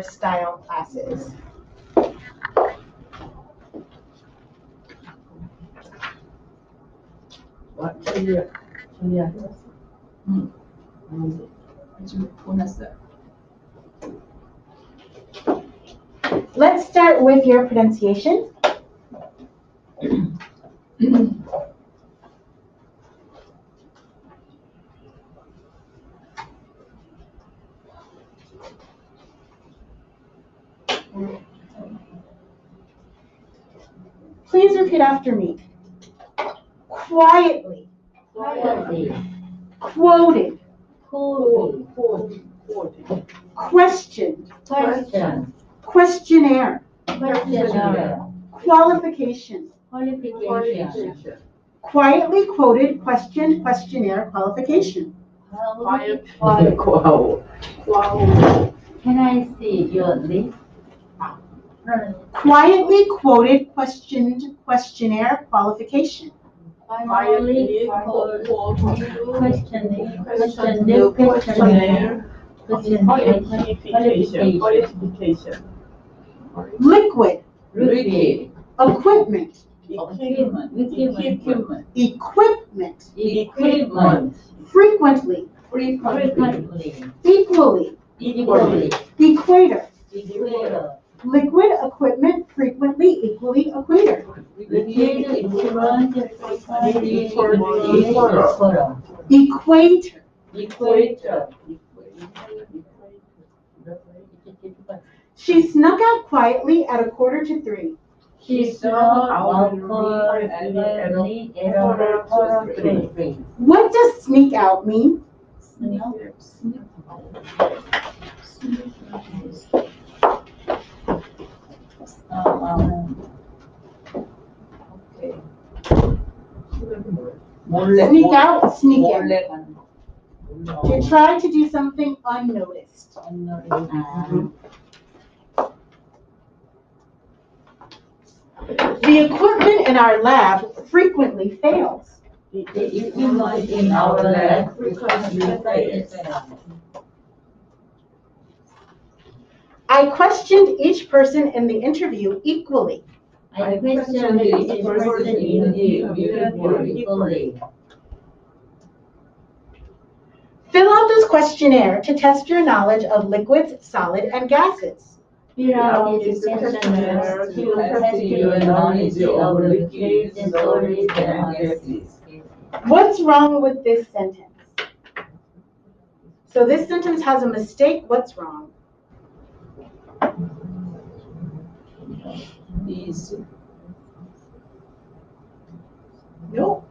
style classes. Let's start with your pronunciation. Please repeat after me. Quietly. Quietly. Quoted. Quoted. Questioned. Question. Questionnaire. Questionnaire. Qualification. Qualification. Quietly quoted, questioned, questionnaire, qualification. Can I see your list? Quietly quoted, questioned, questionnaire, qualification. Quietly qualification. Liquid. Liquid. Equipment. Equipment. Frequently. Equally. Equator. Liquid, equipment, frequently, equally, equator. Equator. She snuck out quietly at 2:45. She saw out quietly at 3:15. What does sneak out mean? Sneak out, sneak in. To try to do something unnoticed. The equipment in our lab frequently fails. The equipment in our lab frequently fails. I questioned each person in the interview equally. I questioned each person in the interview equally. Fill out this questionnaire to test your knowledge of liquids, solid, and gases. Fill out this questionnaire to test your knowledge of liquids, solids, and gases. What's wrong with this sentence? So this sentence has a mistake. What's wrong? No.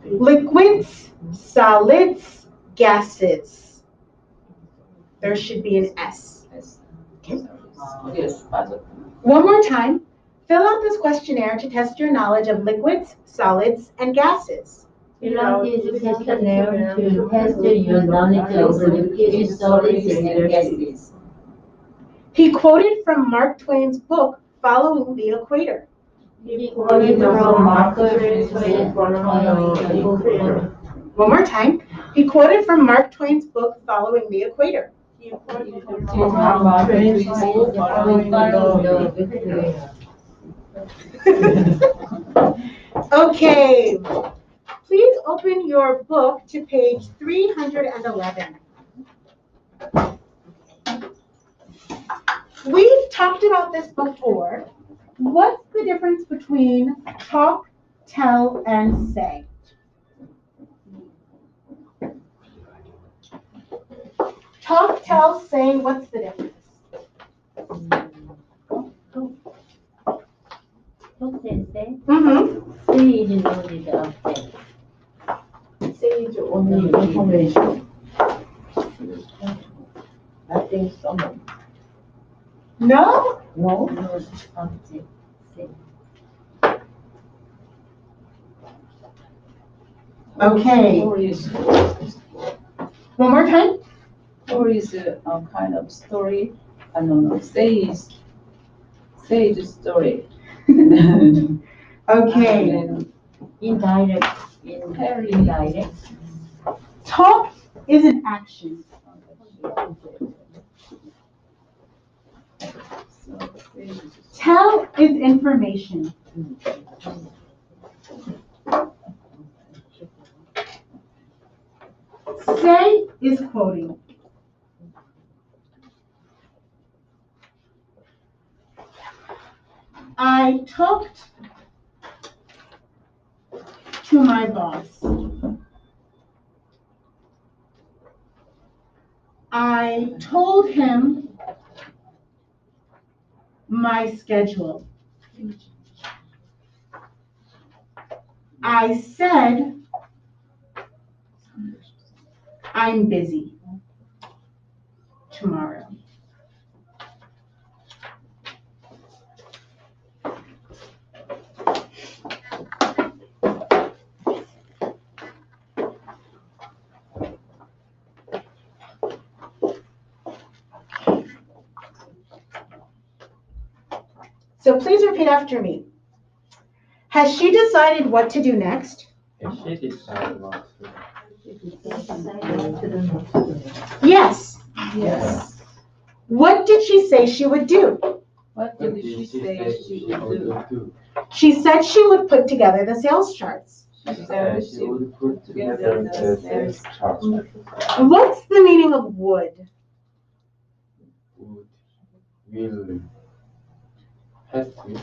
Liquids, solids, gases. There should be an S. Okay. Yes. One more time. Fill out this questionnaire to test your knowledge of liquids, solids, and gases. Fill out this questionnaire to test your knowledge of liquids, solids, and gases. He quoted from Mark Twain's book, Following the Equator. He quoted from Mark Twain's book. One more time. He quoted from Mark Twain's book, Following the Equator. Okay. Please open your book to page 311. We've talked about this before. What's the difference between talk, tell, and say? Talk, tell, say, what's the difference? Say is knowledge of things. Say is only information. Nothing someone. No? No. Okay. One more time. Story is a kind of story. I don't know. Say is story. Okay. Indirect indirect. Talk is an action. Tell is information. Say is quoting. I talked to my boss. I told him my schedule. I said I'm busy tomorrow. So please repeat after me. Has she decided what to do next? She decided what to Yes. Yes. What did she say she would do? What did she say she would do? She said she would put together the sales charts. She said she would put together the sales chart. What's the meaning of would? would, will, has to.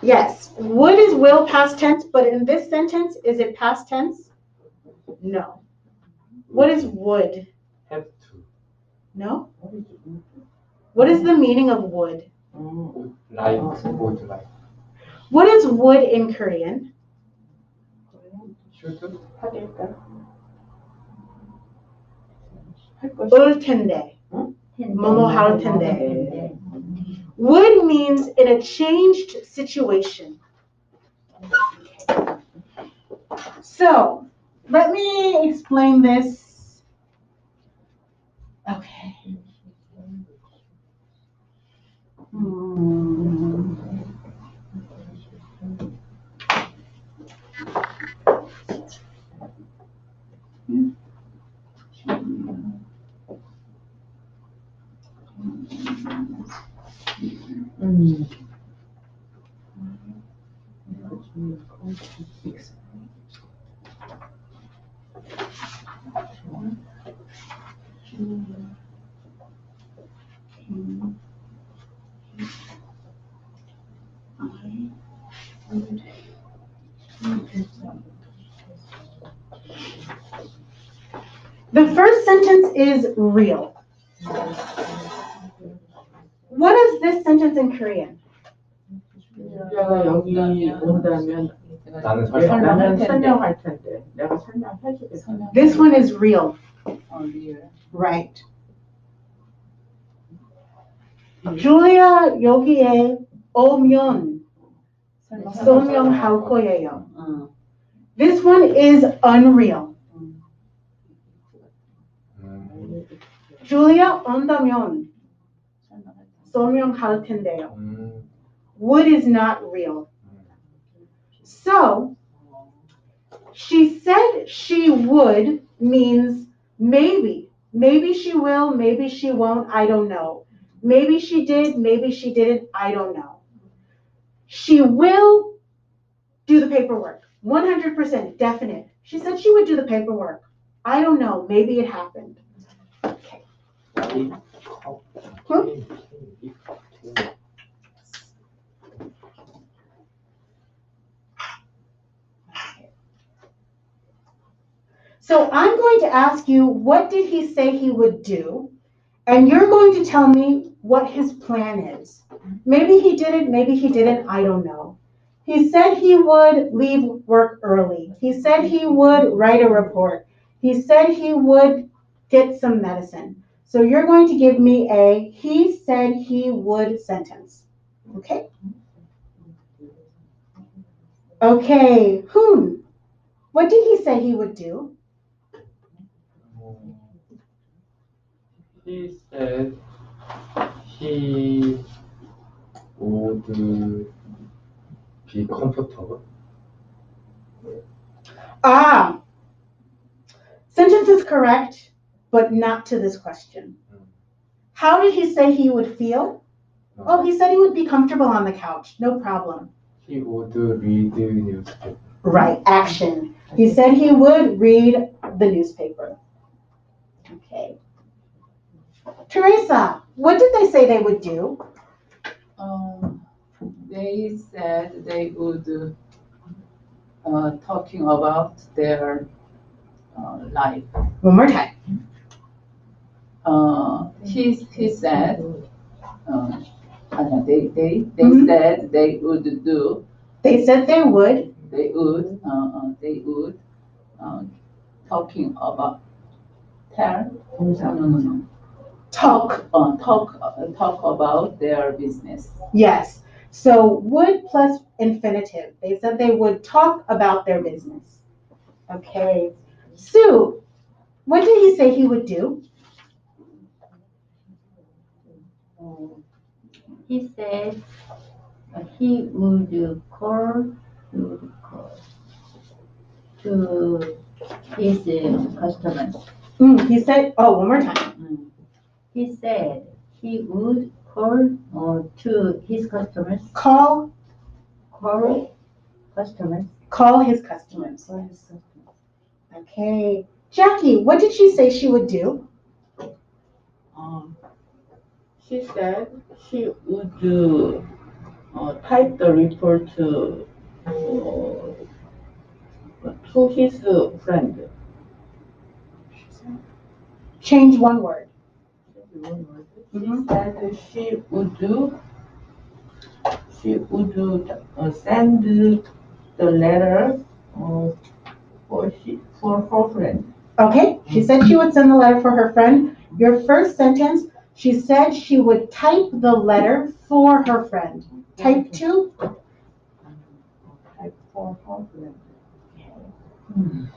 Yes. Would is will past tense, but in this sentence, is it past tense? No. What is would? Have to. No? What is the meaning of would? Would like, would like. What is would in Korean? Should. 올 텐데. 뭐뭐 할 텐데. Would means in a changed situation. So, let me explain this. Okay. The first sentence is real. What is this sentence in Korean? 내가 여기 온다면 나는 나는 설명할 텐데 내가 설명해 주겠어. This one is real. Right. 줄리아 여기에 오면 설명할 거예요. This one is unreal. 줄리아 온다면 설명할 텐데요. Would is not real. So, she said she would means maybe. Maybe she will, maybe she won't, I don't know. Maybe she did, maybe she didn't, I don't know. She will do the paperwork. 100% definite. She said she would do the paperwork. I don't know, maybe it happened. Okay. So I'm going to ask you, what did he say he would do? And you're going to tell me what his plan is. Maybe he did it, maybe he didn't, I don't know. He said he would leave work early. He said he would write a report. He said he would get some medicine. So you're going to give me a he said he would sentence. Okay? Okay, Hoon, what did he say he would do? He said he would be comfortable. Ah, sentence is correct, but not to this question. How did he say he would feel? Oh, he said he would be comfortable on the couch, no problem. He would read the newspaper. Right, action. He said he would read the newspaper. Okay. Teresa, what did they say they would do? They said they would talking about their life. One more time. He said they Mhm. said they would do They said they would. they would talking about tell no. Talk. Talk about their business. Yes. So would plus infinitive. They said they would talk about their business. Okay. Sue, what did he say he would do? He said he would call to his customers. He said, oh, one more time. He said he would call to his customers. Call Customers. Call his customers. Okay. Jackie, what did she say she would do? She said she would type the report to his friend. Change one word. She said she would send the letter for her friend. Okay. She said she would send the letter for her friend. Your first sentence, she said she would type the letter for her friend. Type to? Type for her friend.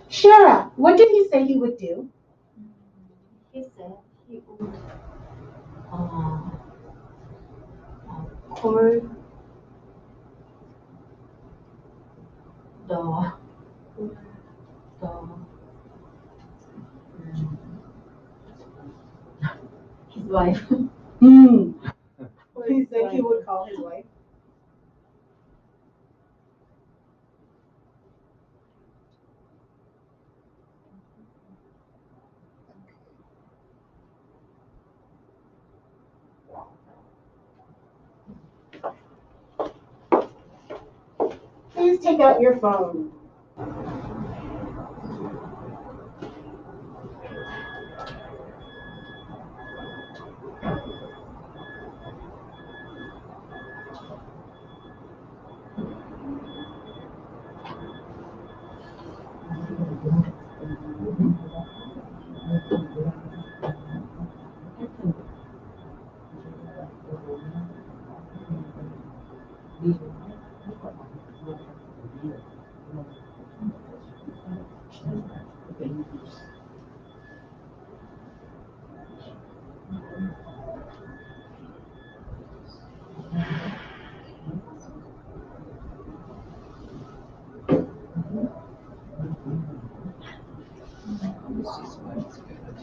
Shara, what did he say he would do? He said he would call his wife. He said he would call his wife. Please take out your phone.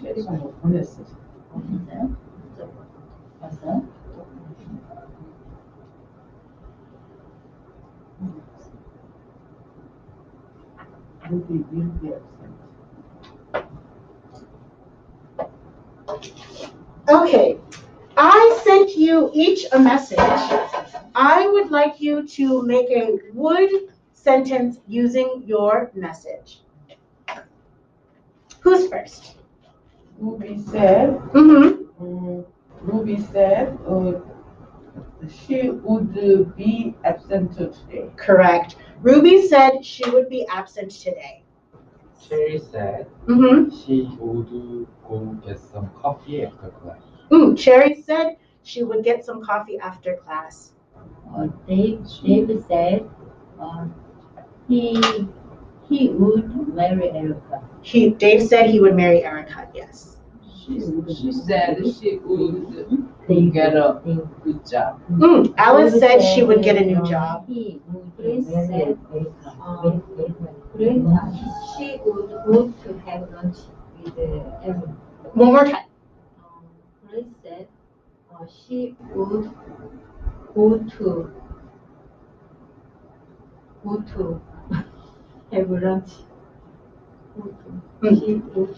체리가 뭐 보냈어. 맞아요? Okay. I sent you each a message. I would like you to make a would sentence using your message. Who's first? Ruby said, she would be absent today. Correct. Ruby said she would be absent today. Cherry said she would go get some coffee after class. Cherry said she would get some coffee after class. Dave said he would marry Erica. Dave said he would marry Erica, yes. She said she would get a good job. Alice said she would get a new job. He said Grace, she would go to have lunch with everyone. One more time. Grace said she would go to have lunch. She would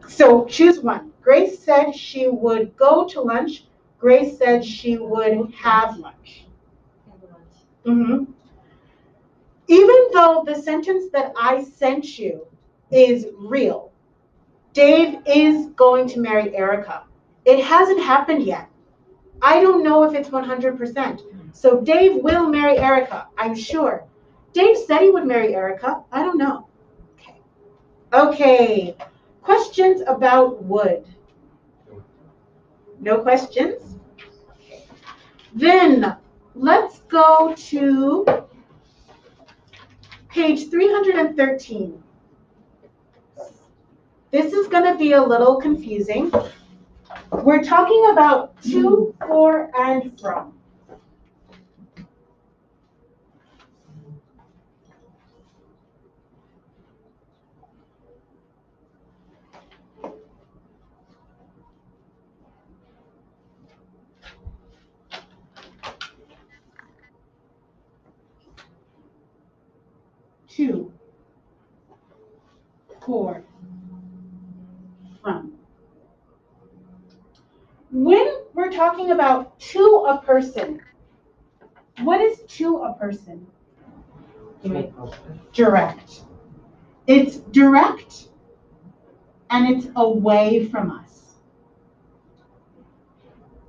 So choose one. Grace said she would go to lunch. Grace said she would have lunch. have lunch. Mhm. Even though the sentence that I sent you is real, Dave is going to marry Erica. It hasn't happened yet. I don't know if it's 100%. So Dave will marry Erica, I'm sure. Dave said he would marry Erica. I don't know. Okay. Okay. Questions about would? No questions? Then let's go to page 313. This is going to be a little confusing. We're talking about to, for, and from. To, for, from. When we're talking about to a person, what is to a person? Direct. It's direct and it's away from us.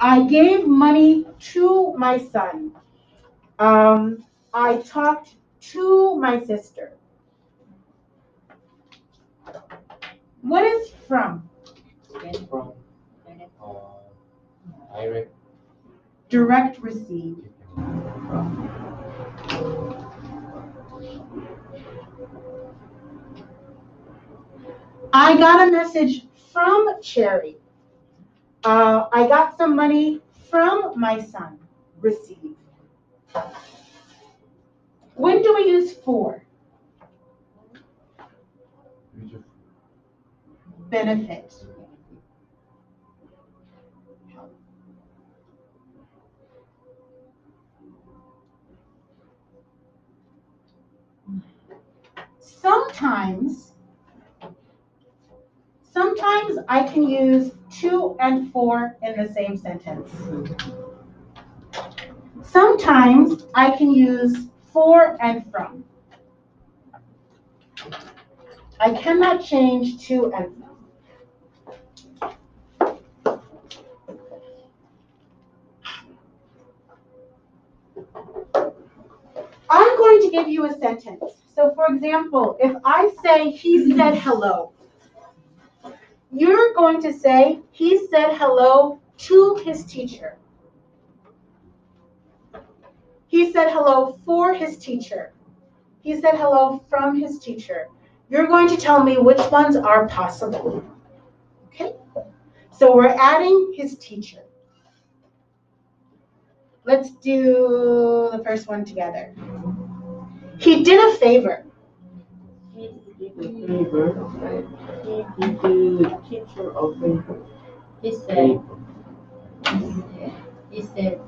I gave money to my son. I talked to my sister. What is from? From direct. Direct receive. I got a message from Cherry. I got some money from my son. Receive. When do we use for? Benefit. Sometimes I can use to and for in the same sentence. Sometimes I can use for and from. I cannot change to and from. I'm going to give you a sentence. So for example, if I say he said hello, you're going to say he said hello to his teacher. He said hello for his teacher. He said hello from his teacher. You're going to tell me which ones are possible. Okay? So we're adding his teacher. Let's do the first one together. He did a favor. He did a favor. He did the teacher a favor. He said, he said,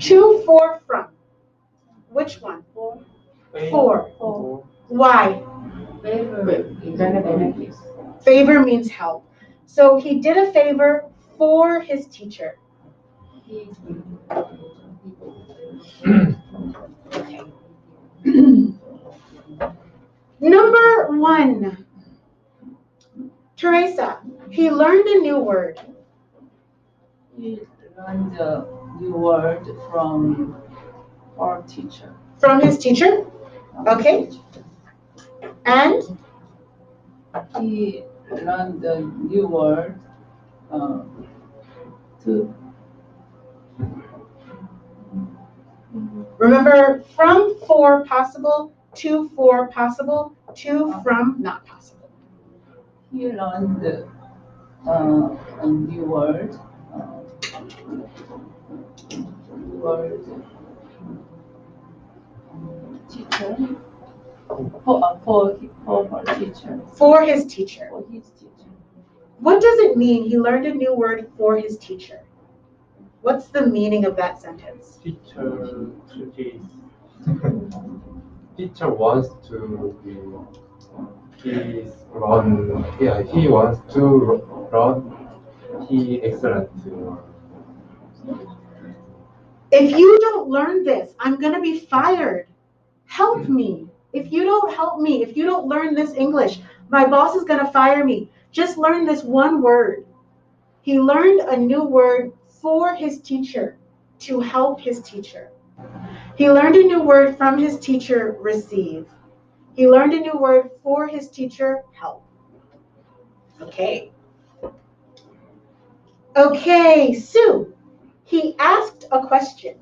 To, for, from. Which one? For. Why? Benefits. Favor means help. So he did a favor for his teacher. Number 1. Teresa, he learned a new word. He learned a new word from our teacher. From his teacher? Okay. And He learned a new word to remember, from, for, possible, to, for, possible, to, from, not possible. he learned a new word. Word teacher. For her teacher. For his teacher. For his teacher. What does it mean? He learned a new word for his teacher. What's the meaning of that sentence? Teacher wants to he wants to run he excellent. If you don't learn this, I'm going to be fired. Help me. If you don't help me, if you don't learn this English, my boss is going to fire me. Just learn this one word. He learned a new word for his teacher to help his teacher. He learned a new word from his teacher, receive. He learned a new word for his teacher, help. Okay. Okay, Sue. He asked a question.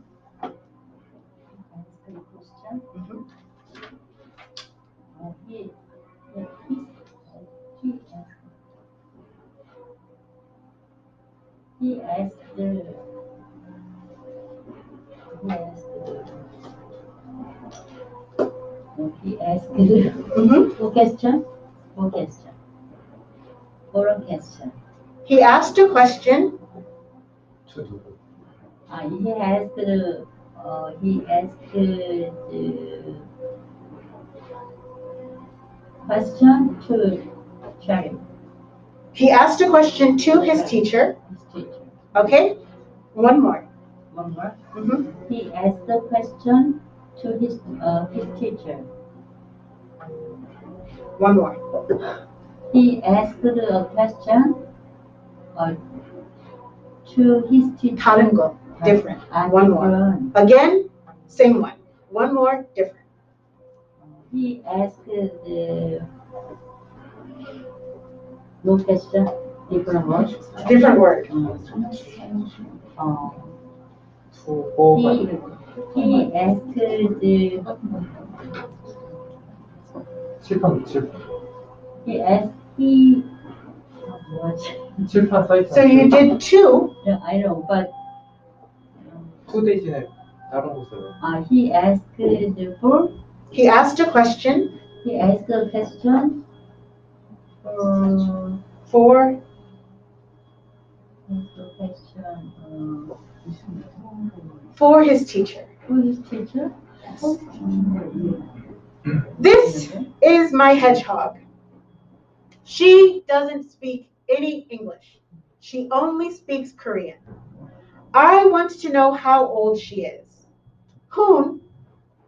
Mhm. He asked Mhm. question. He asked a question. To do. He asked the question to Cherry, He asked a question to his teacher. his teacher. Okay? One more. One more. Mhm. He asked the question to his teacher. One more. He asked a question to his teacher. 다른 거. Different. One more. different. Again, same one. One more, different. He asked the no question, different word. Different word. He asked the 칠판 써 있어. So you did two. Yeah, I know, but 투 대신에 다른 거 써요. he asked for. He asked a question He asked a question for for his teacher. for his teacher. This is my hedgehog. She doesn't speak any English. She only speaks Korean. I want to know how old she is. Hoon,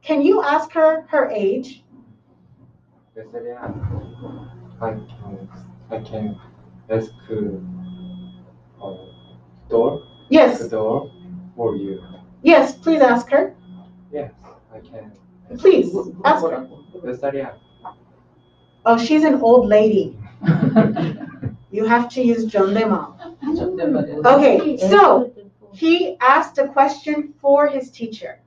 can you ask her her age? 몇 살이야? I can ask door Yes. door for you. Yes, please ask her. Yes, I can. Please ask her. 몇 살이야? Oh, she's an old lady. You have to use 존댓말. Okay, so he asked a question for his teacher.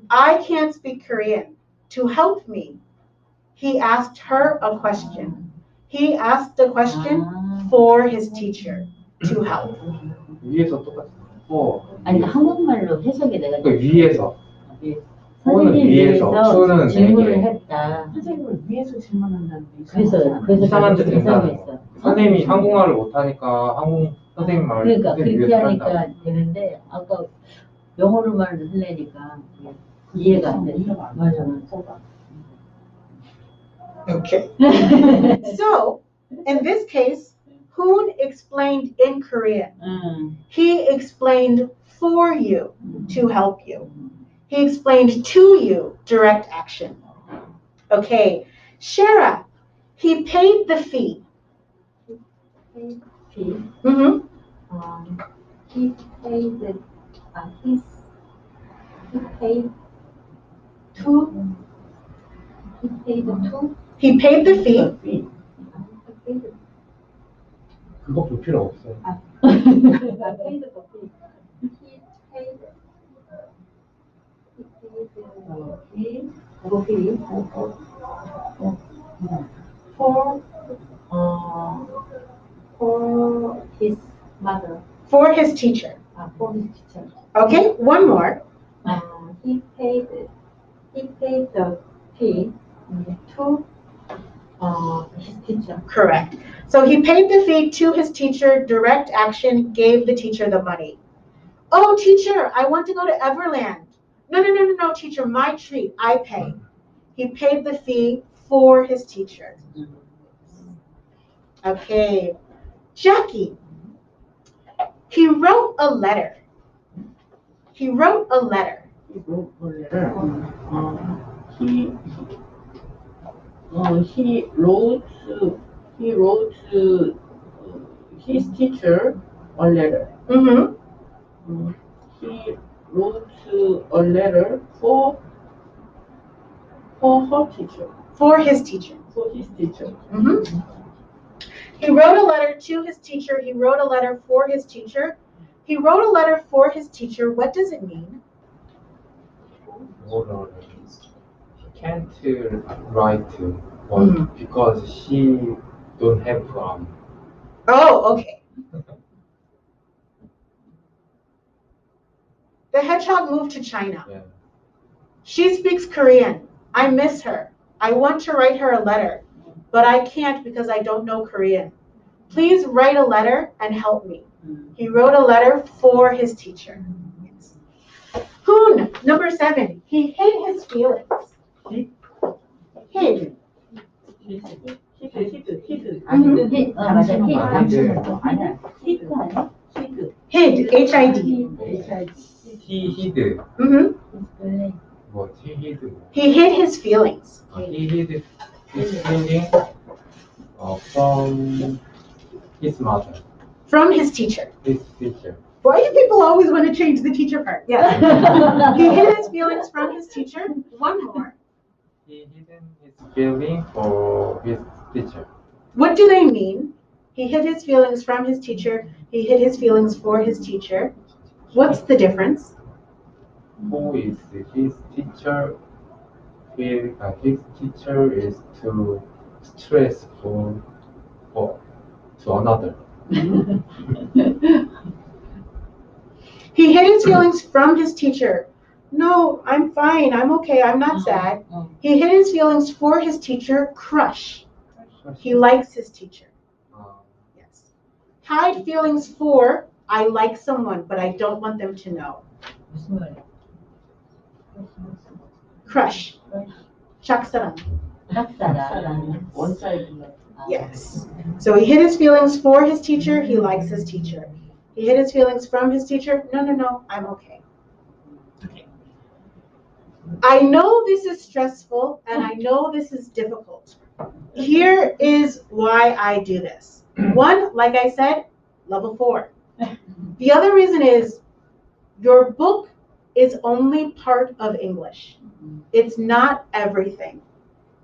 I can't speak Korean. To help me, he asked her a question. He asked a question for his teacher to help. 위에서 똑같아. 아니 한국말로 해석이 내가 그 위에서. 선생님 위에서, 위에서 투는 질문을 내게. 했다. 선생님을 위해서 질문한다는 게 그래서 이상한데 된다는 이상했어. 거. 선생님이 한국말을 못하니까 한국 선생님 말을 그러니까 선생님 그렇게 위해서 하니까 한다. 되는데 아까 영어로만 하려니까 이해가 안 돼. 맞아. Okay. So, in this case, Hoon explained in Korean. He explained for you to help you. He explained to you direct action. Okay. Shara, he paid the fee. Fee. Mm-hmm. He paid the he paid two. He paid the two. He paid the fee. 그거 볼 필요 없어. I paid the fee. For his mother. For his teacher. For his teacher. Okay, one more. He paid the fee to teacher. Correct. So he paid the fee to his teacher, direct action, gave the teacher the money. Oh, teacher, I want to go to Everland. No, teacher, my treat, I pay. He paid the fee for his teacher. Okay, Jackie, he wrote a letter. He wrote a letter. He wrote a letter. He wrote his teacher a letter. Mm-hmm. He wrote a letter for her teacher. For his teacher. For his teacher. Mm-hmm. He wrote a letter to his teacher. He wrote a letter for his teacher. He wrote a letter for his teacher. What does it mean? Hold on. She can't write but because she don't have Oh, okay. The hedgehog moved to China. Yeah. She speaks Korean. I miss her. I want to write her a letter, but I can't because I don't know Korean. Please write a letter and help me. He wrote a letter for his teacher. Hoon, number 7. He hid his feelings. Hid. 히드. 맞아. 아니야. 히트 아니야? 히트. Hid, H-I-D. He hid. Mm-hmm. What? He hid. He hid his feelings. He hid his feeling from his mother, From his teacher. his teacher. Why do people always want to change the teacher part? Yes. He hid his feelings from his teacher. One more. He hid his feeling for his teacher. What do they mean? He hid his feelings from his teacher. He hid his feelings for his teacher. What's the difference? Who is his teacher? His teacher is too stressful to another. He hid his feelings from his teacher. No, I'm fine. I'm okay. I'm not sad. He hid his feelings for his teacher. Crush. He likes his teacher. Yes. Hide feelings for I like someone, but I don't want them to know. Crush. 짝사랑. One side. Yes. So he hid his feelings for his teacher. He likes his teacher. He hid his feelings from his teacher. No, I'm okay. Okay. I know this is stressful and I know this is difficult. Here is why I do this. One, like I said, level 4. The other reason is your book is only part of English. It's not everything.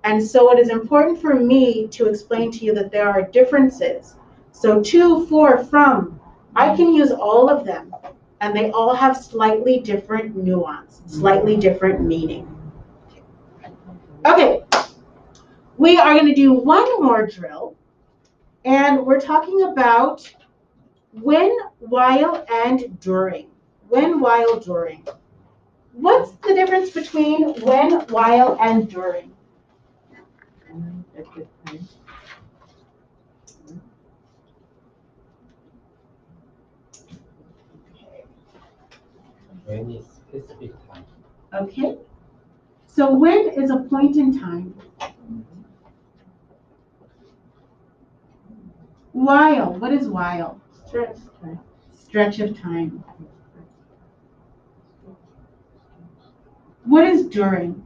And so it is important for me to explain to you that there are differences. So to, for, from, I can use all of them, and they all have slightly different nuance, slightly different meaning. Okay, we are going to do one more drill, and we're talking about when, while, and during. When, while, during. What's the difference between when, while, and during? Any specific time. Okay. So when is a point in time. While, what is while? Stretch of time. What is during?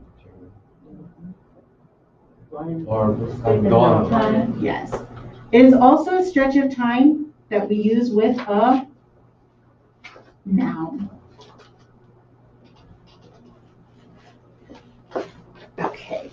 Or done. Yes. It is also a stretch of time that we use with a noun. Okay.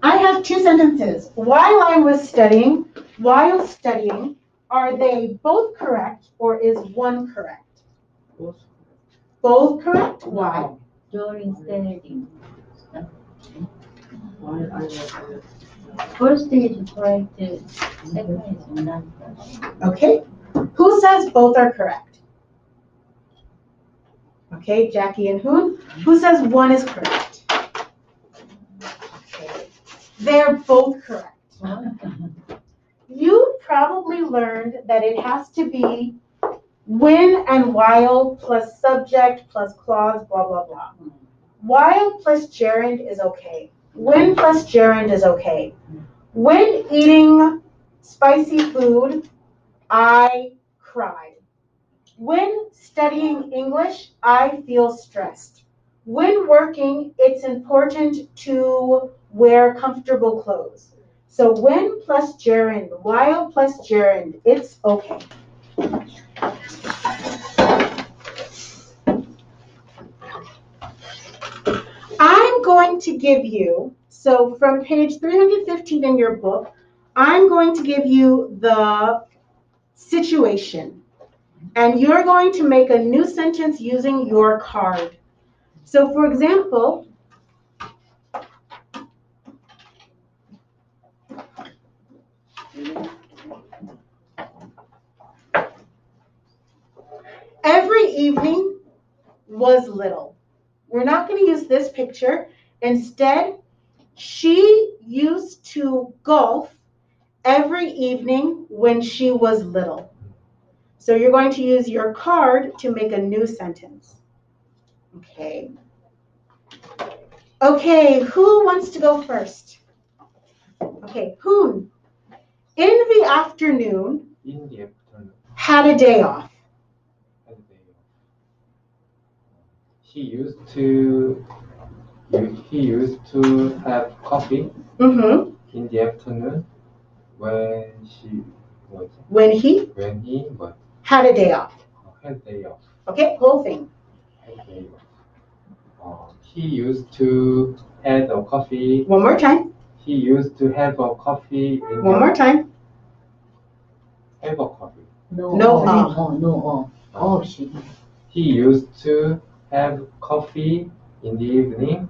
I have 2 sentences. While I was studying, while studying, are they both correct or is one correct? Both correct? Why? During studying. Why I was First is correct, second is not correct. Okay. Who says both are correct? Okay, Jackie and Hoon. Who says one is correct? Okay. They're both correct. You probably learned that it has to be when and while plus subject plus clause, blah, blah, blah. While plus gerund is okay. When plus gerund is okay. When eating spicy food, I cried. When studying English, I feel stressed. When working, it's important to wear comfortable clothes. So when plus gerund, while plus gerund, it's okay. I'm going to give you, so from page 315 in your book, I'm going to give you the situation. And you're going to make a new sentence using your card. So for example, every evening was little. We're not going to use this picture. Instead, she used to golf every evening when she was little. So you're going to use your card to make a new sentence. Okay. Okay, who wants to go first? Okay, Hoon. In the afternoon, In the afternoon, had a day off. had a day off. He used to have coffee Mm-hmm. in the afternoon when When he what had a day off. had a day off. Okay, whole thing. Had a day off. He used to have a coffee. One more time. He used to have a coffee in One more time. have a coffee. No, No, she. He used to have coffee in the evening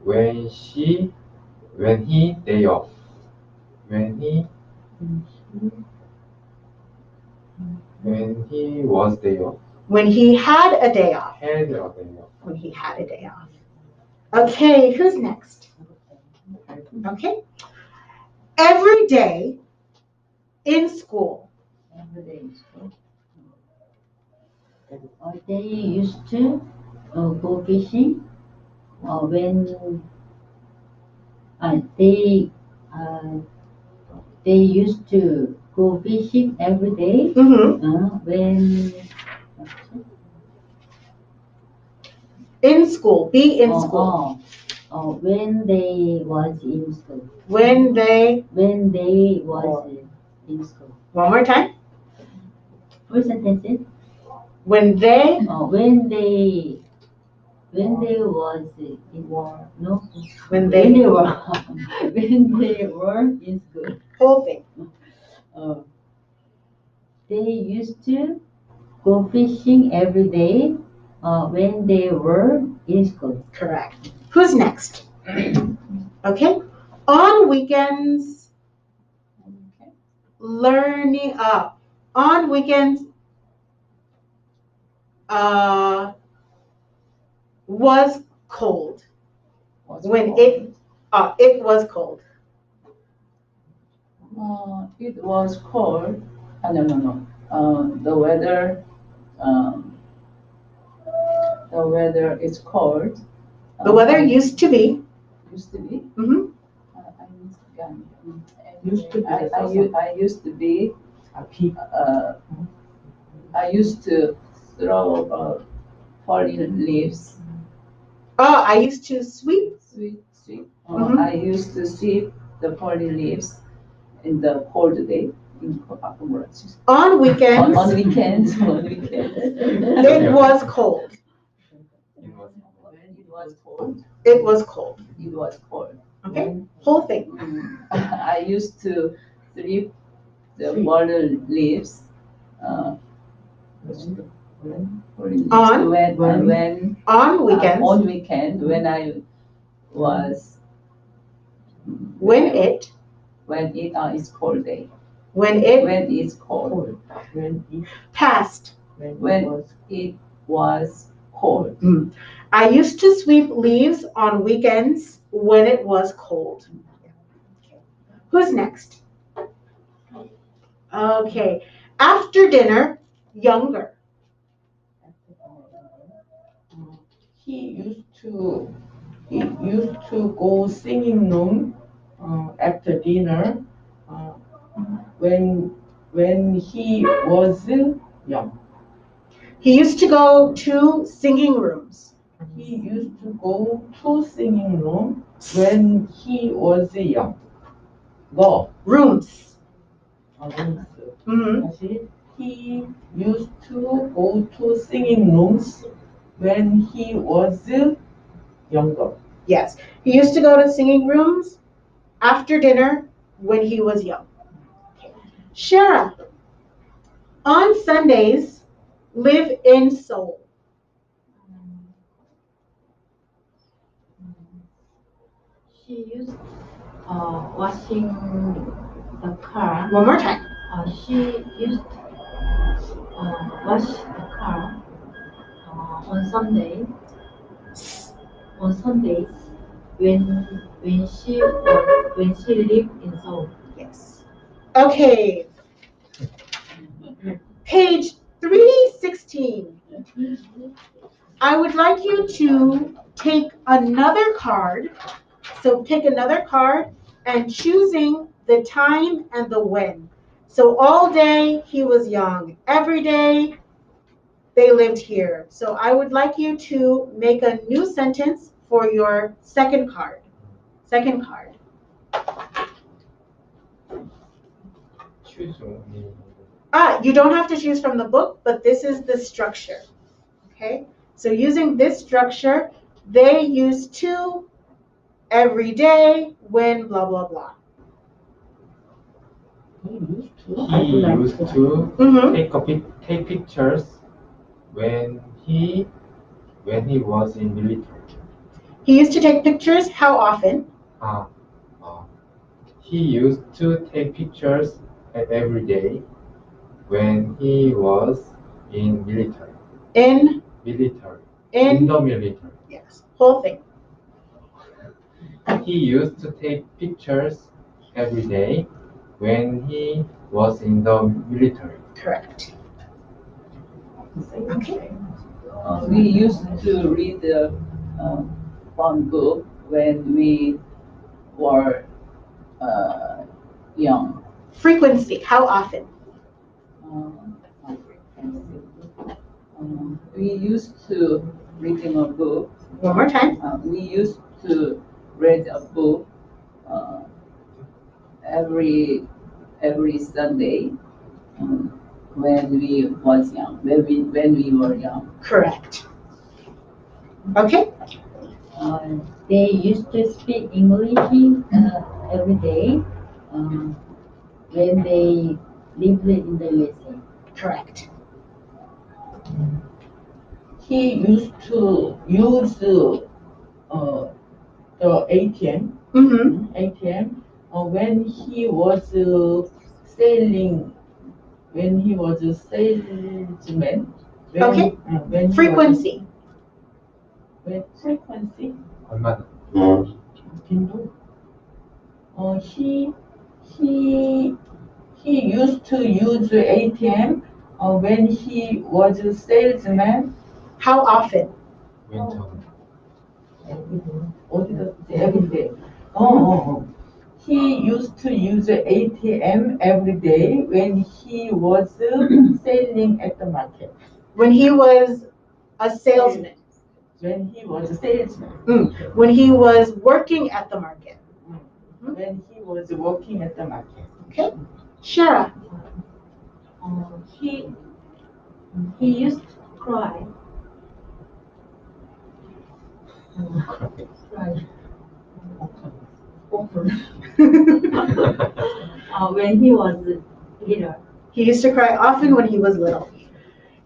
when he day off. When he was day off. When he had a day off. Had a day off. When he had a day off. Okay, who's next? Okay. Every day in school. Every day in school. They used to go fishing when they used to go fishing every day Mm-hmm. when In school. Be in school. when they was in school. When they was in school. One more time. First sentence. When they When they was in war. No. when When they they were when they were in school. whole thing. They used to go fishing every day when they were in school. Correct. Who's next? Okay. On weekends, learning up. On weekends, was cold. When it was cold. It was cold. No. The weather is cold. The weather used to be. Used to be. Mm-hmm. I used to be. I used to throw fallen leaves. Oh, I used to sweep. Sweep. Mhm. I used to sweep the fallen leaves in the cold day. On weekends, On weekends. it was cold. It was cold. It was cold. It was cold. Okay, whole thing. I used to sweep the fallen leaves On? when On weekends. on weekend when I was When it is cold day. when it When it's cold. passed. When it was cold. I used to sweep leaves on weekends when it was cold. Who's next? Okay. After dinner, younger. He used to go singing room after dinner when he was young. He used to go to singing rooms. He used to go to singing room when he was young. Go. Rooms. rooms. Mhm. 다시. He used to go to singing rooms when he was younger. Yes. He used to go to singing rooms after dinner when he was young. Okay. Shara, on Sundays, live in Seoul. She used washing the car. One more time. She used wash the car on Sunday. On Sundays when she lived in Seoul. Yes. Okay. Page 316. I would like you to take another card. So pick another card and choosing the time and the when. So all day he was young. Every day they lived here. So I would like you to make a new sentence for your second card. Second card. choose only. You don't have to choose from the book, but this is the structure. Okay? So using this structure, they used to, every day, when, blah, blah, blah. He used to Mm-hmm. take pictures when he was in military. He used to take pictures how often? He used to take pictures every day when he was in military. In the military. Yes, whole thing. He used to take pictures every day when he was in the military. Correct. Okay. We used to read one book when we were young. Frequency, how often? We used to reading a book. One more time. We used to read a book every Sunday when we was young. When we were young. Correct. Okay. They used to speak English every day when they lived in the USA. Correct. He used to use the ATM. Mm-hmm. ATM when he was selling. When he was a salesman. Okay. When Frequency. frequency. 얼마나? 빈도. He used to use the ATM when he was a salesman. How often? 왼 전. 어디다 every day. He used to use the ATM every day when he was selling at the market. When he was a salesman. When he was a salesman. When he was working at the market. When he was working at the market. Okay. Shara. He used to cry. Cry. Often. When he was little. He used to cry often when he was little.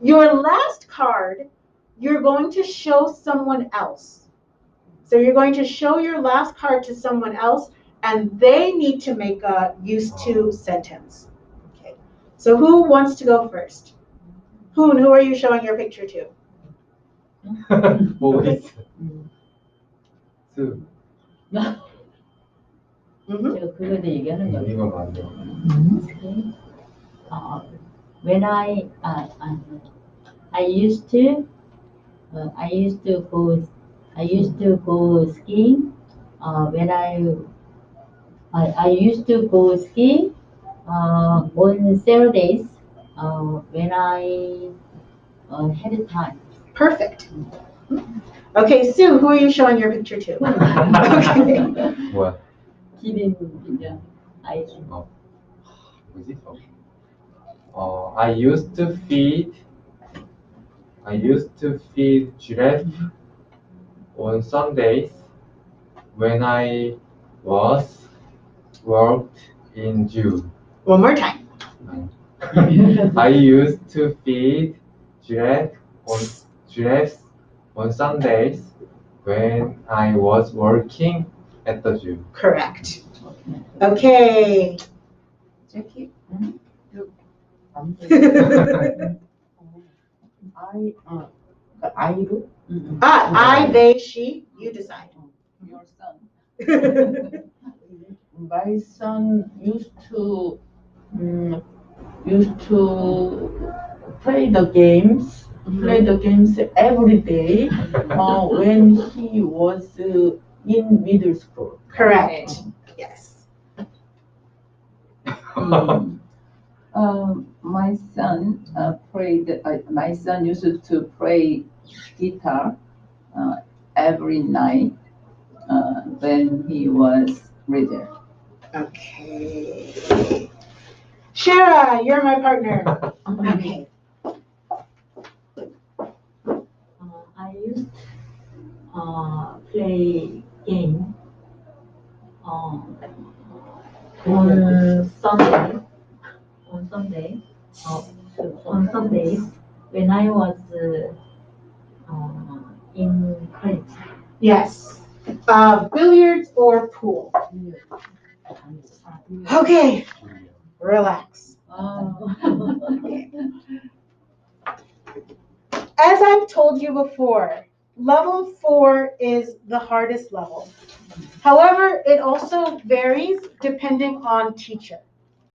Your last card, you're going to show someone else. So you're going to show your last card to someone else, and they need to make a used to sentence. Okay. So who wants to go first? Hoon, who are you showing your picture to? 보고 있어. 수. Mhm. 제가 그거에 대해 얘기하는 거예요. 이거 맞아. When I used to go skiing. When I used to go skiing on Saturdays when I had time. Perfect. Okay, Sue, who are you showing your picture to? Okay. 뭐야? 기린 그냥 아이. 뭐지? I used to feed giraffe on Sundays when I was worked in June. One more time. I used to feed giraffes on Sundays when I was working at the zoo. Correct. Okay. Jackie? 아이로? I, they, she, you decide. Your son. My son used to play the games every day when he was in middle school. Correct. Yes. My son my son used to play guitar every night when he was little. Okay. Shara, you're my partner. Okay. I used play game on Sunday. On Sundays when I was in college. Yes. Billiards or pool? Okay. Relax. Okay. As I've told you before, level 4 is the hardest level. However, it also varies depending on teacher.